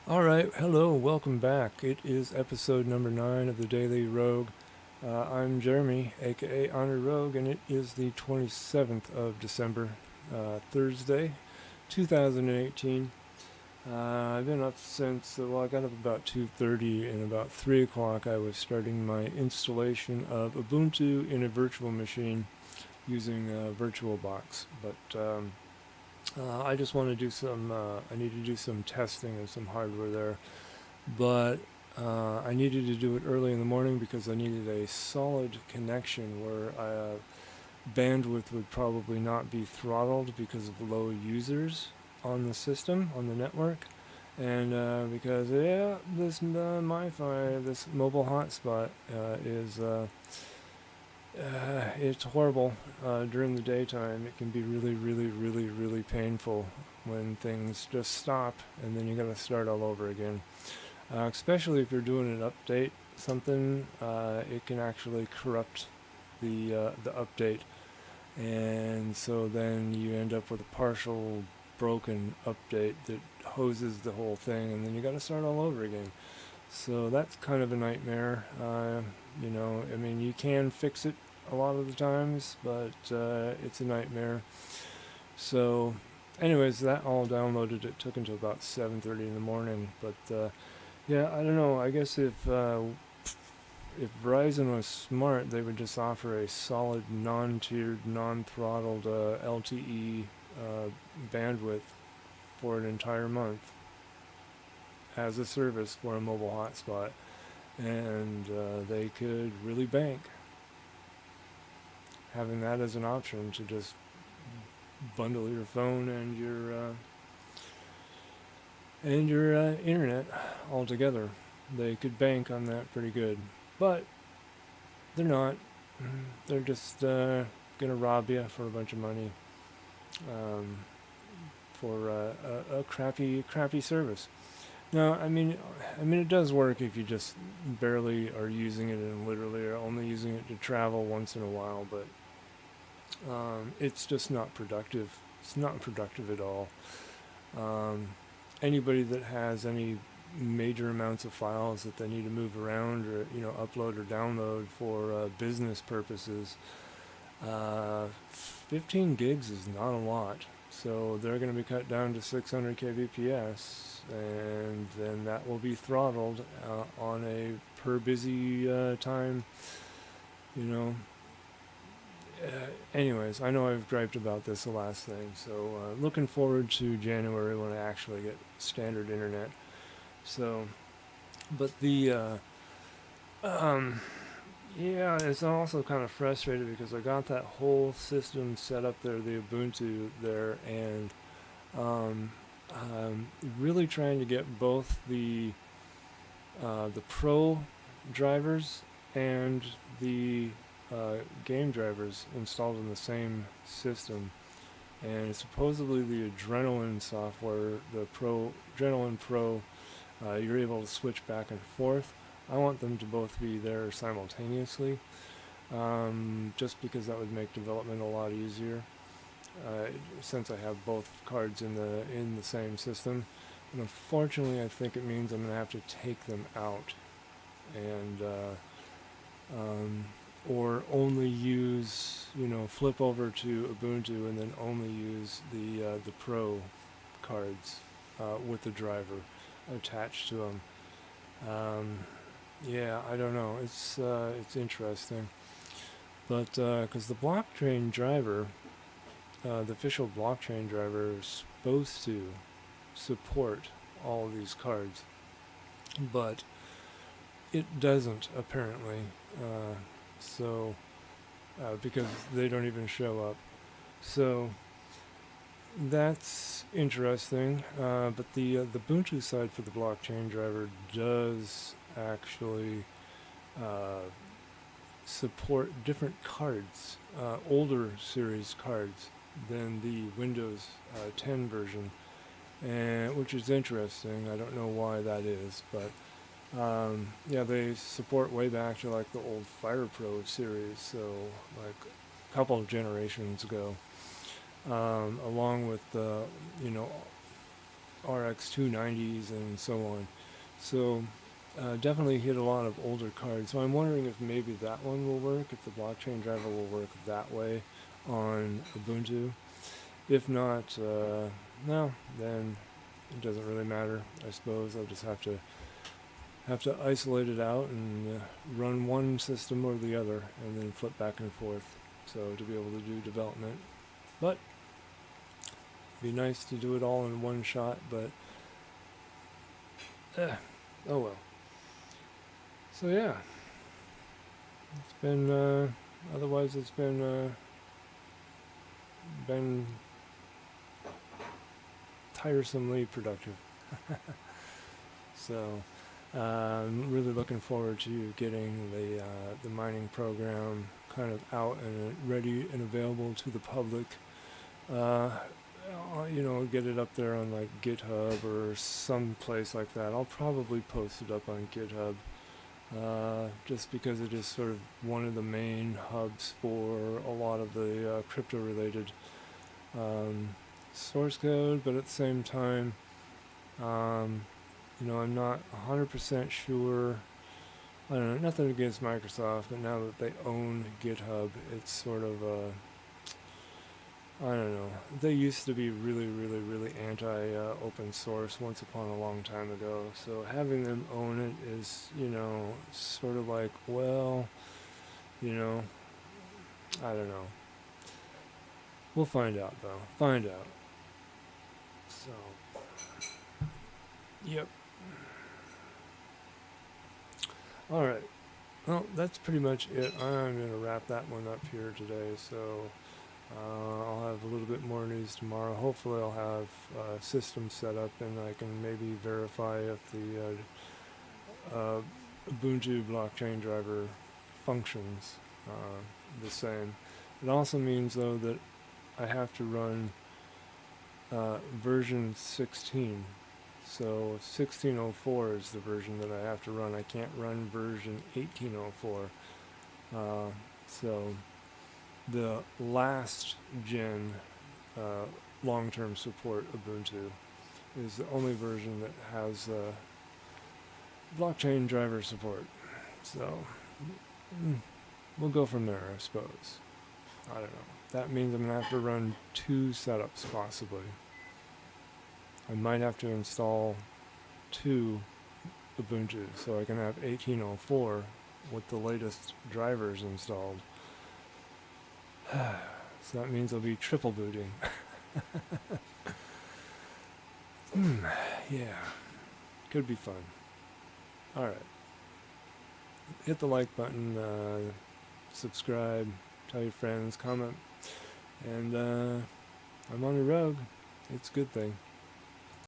Alright, hello, welcome back. It is episode number 9 of the Daily Rogue. I'm Jeremy, aka Honor Rogue, and it is the 27th of December, Thursday, 2018. I've been up since, I got up about 2:30, and about 3 o'clock I was starting my installation of Ubuntu in a virtual machine using VirtualBox. But I just want to do I need to do some testing of some hardware there. But I needed to do it early in the morning because I needed a solid connection where bandwidth would probably not be throttled because of low users on the system, on the network. And because, this MiFi, this mobile hotspot it's horrible during the daytime. It can be really, really, really, really painful when things just stop and then you gotta start all over again. Especially if you're doing an update, something, it can actually corrupt the update, and so then you end up with a partial broken update that hoses the whole thing, and then you got to start all over again. So that's kind of a nightmare. I mean, you can fix it a lot of the times, but it's a nightmare. So, anyways, that all downloaded. It took until about 7:30 in the morning, but yeah, I don't know. I guess if Verizon was smart, they would just offer a solid non-tiered, non-throttled LTE bandwidth for an entire month as a service for a mobile hotspot, and they could really bank having that as an option to just bundle your phone and your internet all together. They could bank on that pretty good, but they're not. They're just gonna rob you for a bunch of money um, for a crappy service. No, I mean, it does work if you just barely are using it and literally are only using it to travel once in a while, but it's just not productive. It's not productive at all. Um, Anybody that has any major amounts of files that they need to move around or upload or download for business purposes, 15 gigs is not a lot. So they're going to be cut down to 600 kbps, and then that will be throttled on a per busy time. You know. Anyways, I know I've griped about this the last thing, so looking forward to January when I actually get standard internet. So, but um, yeah, it's also kind of frustrated because I got that whole system set up there, the Ubuntu there, and um, I'm really trying to get both the Pro drivers and the game drivers installed in the same system. And supposedly the Adrenaline software, the Adrenaline Pro, you're able to switch back and forth. I want them to both be there simultaneously, just because that would make development a lot easier. Uh, since I have both cards in the same system, and unfortunately, I think it means I'm going to have to take them out and um, or only use, flip over to Ubuntu and then only use the Pro cards with the driver attached to them. Um, yeah, I don't know. It's interesting, but because the blockchain driver, the official blockchain driver, is supposed to support all these cards, but it doesn't apparently. So because they don't even show up. So that's interesting. But the Ubuntu side for the blockchain driver does actually uh, support different cards, older series cards than the Windows 10 version, and which is interesting. I don't know why that is, but yeah, they support way back to like the old Fire Pro series, so like a couple of generations ago, along with you know RX 290s and so on. So definitely hit a lot of older cards. So I'm wondering if maybe that one will work, if the blockchain driver will work that way on Ubuntu. If not, no, then it doesn't really matter. I suppose I'll just have to isolate it out and run one system or the other, and then flip back and forth. So to be able to do development, but it'd be nice to do it all in one shot. But oh well. So yeah, it's been otherwise it's been tiresomely productive. So I'm really looking forward to getting the mining program kind of out and ready and available to the public. Get it up there on like GitHub or some place like that. I'll probably post it up on GitHub, just because it is sort of one of the main hubs for a lot of the crypto-related source code. But at the same time, I'm not 100% sure. I don't know, nothing against Microsoft, but now that they own GitHub, it's sort of I don't know. They used to be really, really, really anti-open source once upon a long time ago. So having them own it is, sort of like, well, I don't know. We'll find out, though. Find out. So, yep. Alright. Well, that's pretty much it. I'm going to wrap that one up here today. So, I'll have a little bit more news tomorrow. Hopefully I'll have a system set up and I can maybe verify if the Ubuntu blockchain driver functions the same. It also means, though, that I have to run version 16. So 1604 is the version that I have to run. I can't run version 1804. So the last gen long-term support Ubuntu is the only version that has blockchain driver support. So we'll go from there, I suppose. I don't know. That means I'm going to have to run 2 setups, possibly. I might have to install 2 Ubuntu so I can have 1804 with the latest drivers installed. So that means I'll be triple booting. Yeah. Could be fun. Alright. Hit the like button, subscribe, tell your friends, comment, and I'm on a rogue. It's a good thing.